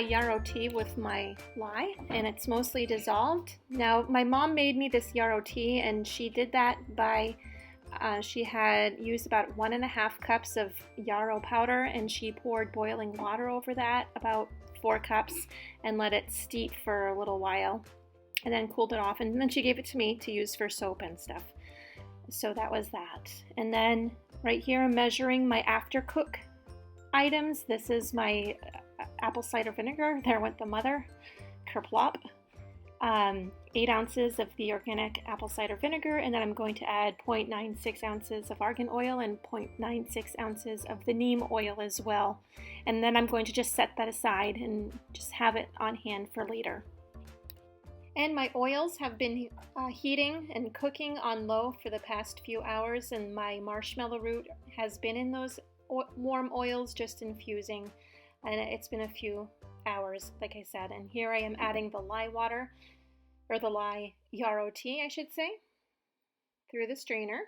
my yarrow tea with my lye, and it's mostly dissolved. Now, my mom made me this yarrow tea, and she did that by, she had used about 1.5 cups of yarrow powder, and she poured boiling water over that, about 4 cups, and let it steep for a little while, and then cooled it off, and then she gave it to me to use for soap and stuff. So that was that. And then right here I'm measuring my after cook items. This is my apple cider vinegar. There went the mother. Kerplop. 8 ounces of the organic apple cider vinegar, and then I'm going to add 0.96 ounces of argan oil and 0.96 ounces of the neem oil as well. And then I'm going to just set that aside and just have it on hand for later. And my oils have been heating and cooking on low for the past few hours, and my marshmallow root has been in those warm oils just infusing, and it's been a few hours, like I said. And here I am adding the lye water, or the lye yarrow tea I should say, through the strainer.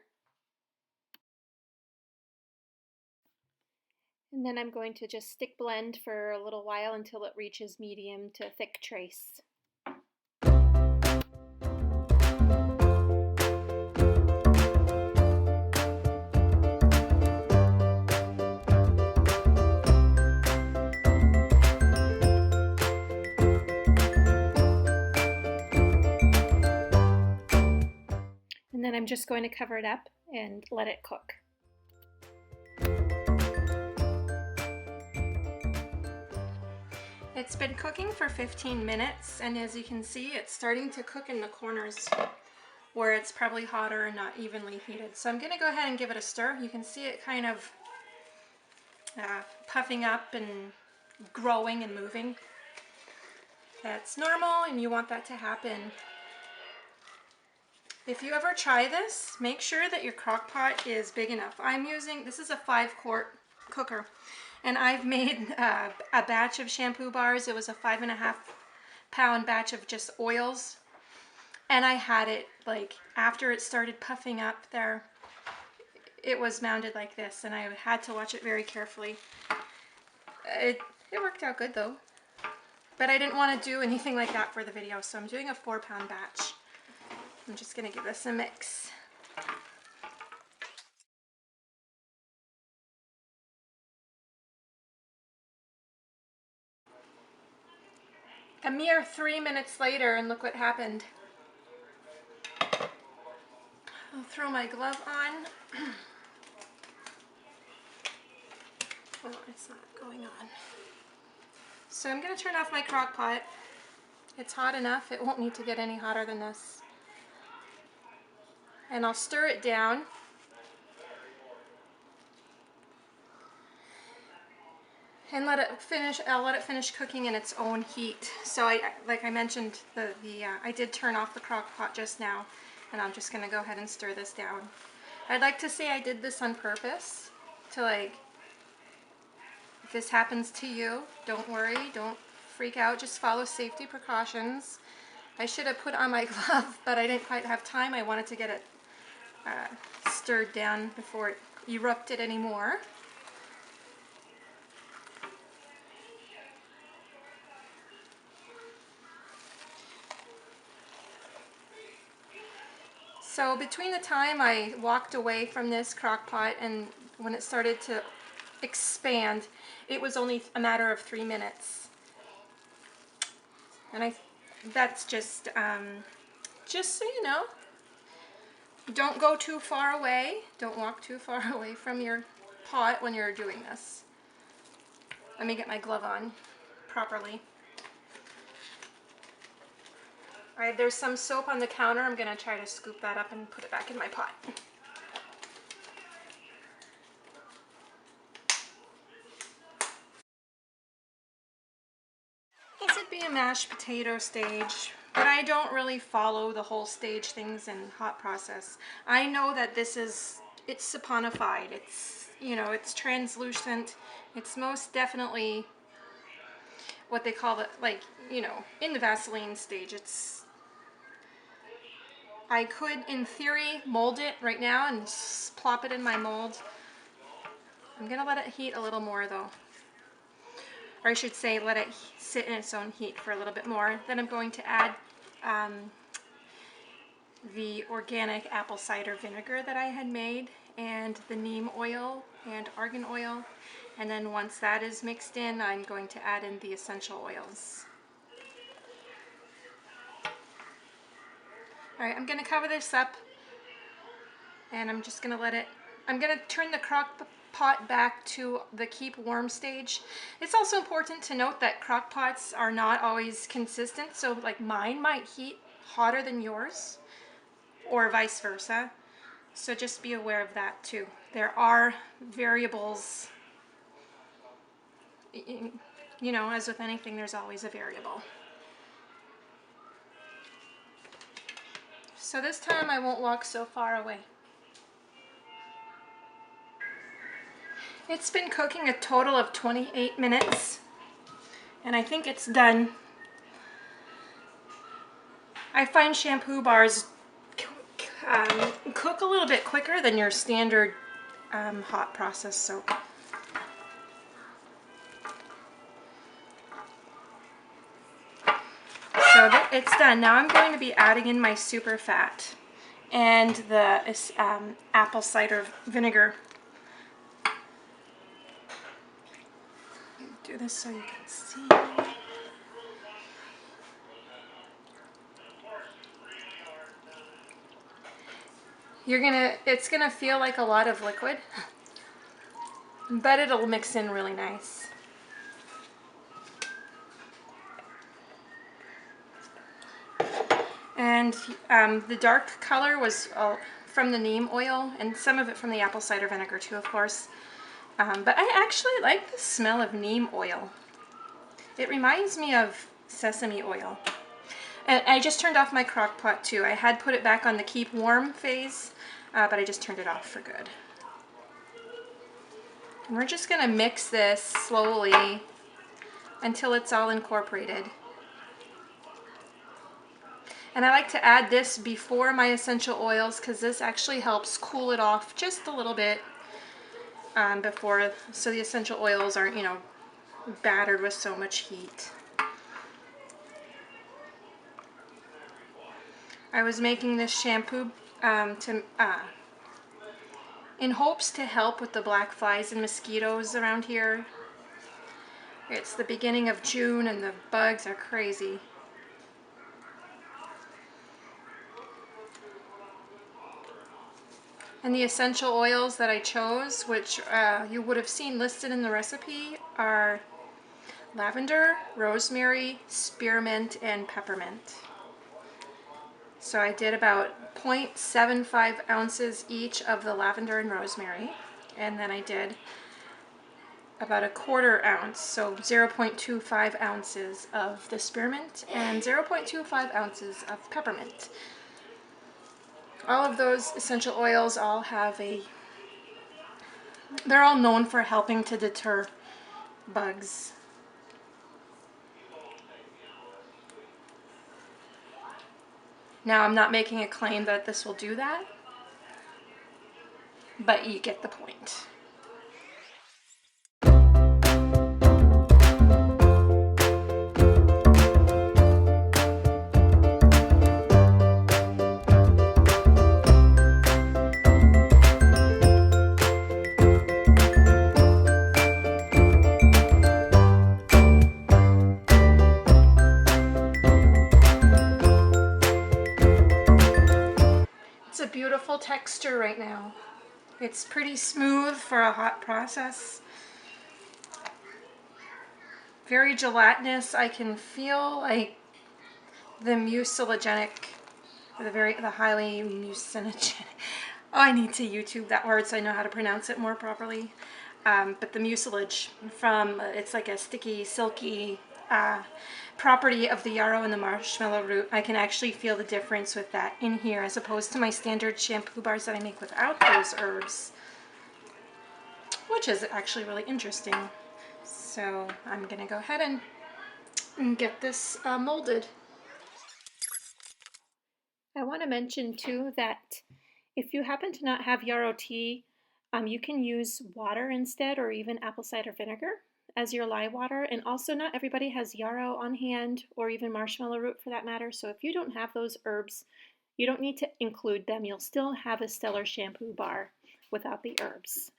And then I'm going to just stick blend for a little while until it reaches medium to thick trace. And then I'm just going to cover it up and let it cook. It's been cooking for 15 minutes, and as you can see, it's starting to cook in the corners where it's probably hotter and not evenly heated. So I'm going to go ahead and give it a stir. You can see it kind of puffing up and growing and moving. That's normal, and you want that to happen. If you ever try this, make sure that your crock pot is big enough. This is a 5-quart cooker, and I've made a batch of shampoo bars. It was a 5.5 pound batch of just oils, and I had it like after it started puffing up there, it was mounted like this, and I had to watch it very carefully. It worked out good though, but I didn't want to do anything like that for the video, so I'm doing a 4-pound batch. I'm just going to give this a mix. A mere 3 minutes later, and look what happened. I'll throw my glove on. Oh, it's not going on. So I'm going to turn off my crock pot. It's hot enough. It won't need to get any hotter than this. And I'll stir it down. And let it finish. I'll let it finish cooking in its own heat. So like I mentioned, I did turn off the crock pot just now, and I'm just going to go ahead and stir this down. I'd like to say I did this on purpose to, like, if this happens to you, don't worry, don't freak out, just follow safety precautions. I should have put on my glove, but I didn't quite have time. I wanted to get it stirred down before it erupted anymore. So between the time I walked away from this crock pot and when it started to expand, it was only a matter of 3 minutes. And that's just so you know, don't go too far away. Don't walk too far away from your pot when you're doing this. Let me get my glove on properly. Alright, there's some soap on the counter. I'm going to try to scoop that up and put it back in my pot. This would be a mashed potato stage, but I don't really follow the whole stage things in hot process. I know that it's saponified. It's, you know, it's translucent. It's most definitely what they call it, like, you know, in the Vaseline stage. I could, in theory, mold it right now and plop it in my mold. I'm gonna let it heat a little more though. or I should say let it sit in its own heat for a little bit more. Then I'm going to add the organic apple cider vinegar that I had made, and the neem oil and argan oil. And then once that is mixed in, I'm going to add in the essential oils. Alright, I'm going to cover this up, and I'm just going to let it, I'm going to turn the crock pot back to the keep warm stage. It's also important to note that crock pots are not always consistent, so like mine might heat hotter than yours, or vice versa. So just be aware of that too. There are variables. You know, as with anything, there's always a variable. So this time I won't walk so far away. It's been cooking a total of 28 minutes, and I think it's done. I find shampoo bars cook a little bit quicker than your standard hot process soap. So it's done. Now I'm going to be adding in my super fat and the apple cider vinegar. Do this so you can see. It's gonna feel like a lot of liquid, but it'll mix in really nice. And the dark color was from the neem oil, and some of it from the apple cider vinegar too, of course. But I actually like the smell of neem oil. It reminds me of sesame oil. And I just turned off my crock pot too. I had put it back on the keep warm phase, but I just turned it off for good. And we're just gonna mix this slowly until it's all incorporated. And I like to add this before my essential oils because this actually helps cool it off just a little bit before, so the essential oils aren't, you know, battered with so much heat. I was making this shampoo in hopes to help with the black flies and mosquitoes around here. It's the beginning of June and the bugs are crazy. And the essential oils that I chose, which you would have seen listed in the recipe, are lavender, rosemary, spearmint, and peppermint. So I did about 0.75 ounces each of the lavender and rosemary, and then I did about a 1/4 ounce, so 0.25 ounces of the spearmint and 0.25 ounces of peppermint. All of those essential oils all have they're all known for helping to deter bugs. Now, I'm not making a claim that this will do that, but you get the point. Beautiful texture right now. It's pretty smooth for a hot process. Very gelatinous. I can feel like the mucilagenic, the highly mucinogenic. Oh, I need to YouTube that word so I know how to pronounce it more properly. But the mucilage from, it's like a sticky, silky property of the yarrow and the marshmallow root. I can actually feel the difference with that in here as opposed to my standard shampoo bars that I make without those herbs, which is actually really interesting. So I'm gonna go ahead and get this molded. I want to mention too that if you happen to not have yarrow tea, you can use water instead, or even apple cider vinegar. as your lye water. And also, not everybody has yarrow on hand, or even marshmallow root for that matter. So if you don't have those herbs, you don't need to include them. You'll still have a stellar shampoo bar without the herbs.